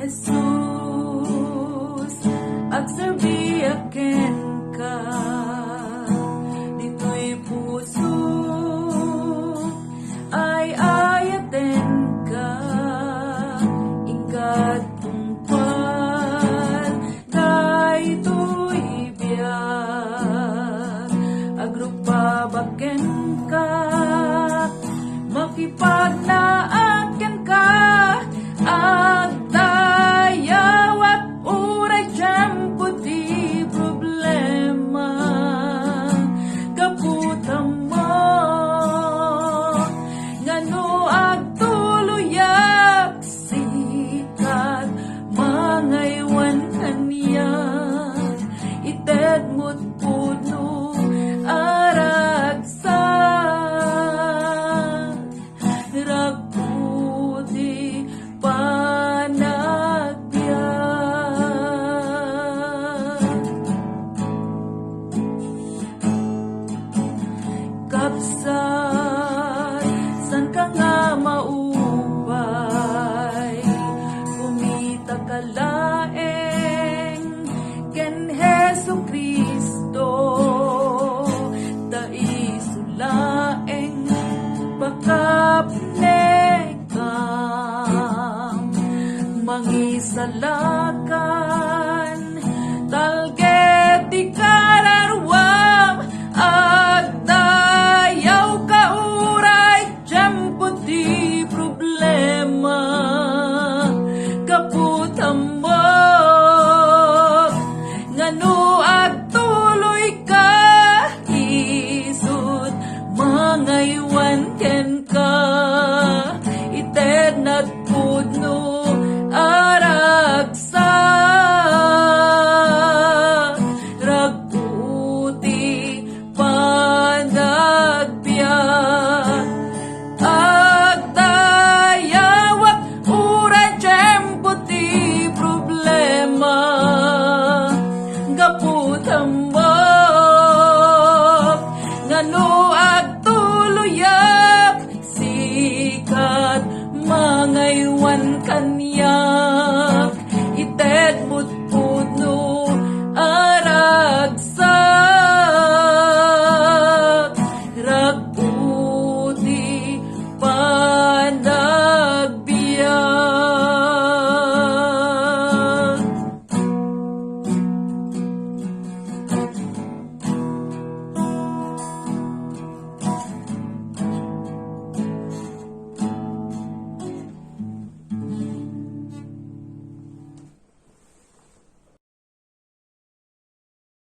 Jesus, agserbiaken ka, dito'y puso ay ayaten ka, ingkat tungpal, dayto'y biyak, agrupabaken ka, makipagnaaken ka, agdayaw at uray tiyempo di problema, kaputam mo, ngano agtuluyak sikat, mangaywan kaniya, ited mo't puno, aragsa, ragputi, kapsay, san ka nga maupay, kumita ka laeng, ken Hesu Kristo, taisulaeng, pakapnekam, mangisalakan, talget di kararwam, agdayaw ka uray, tiyempo di problema, kaputam mo, ngano agtuloy ka, isud, mangaywan ken ka, ited nagpudno, aragsa, ragputi, panagbiyak, agdayawat, uray tiyempo di problema, gaputam mo, ngano agtuluyak, sikat, mangaywan kaniya,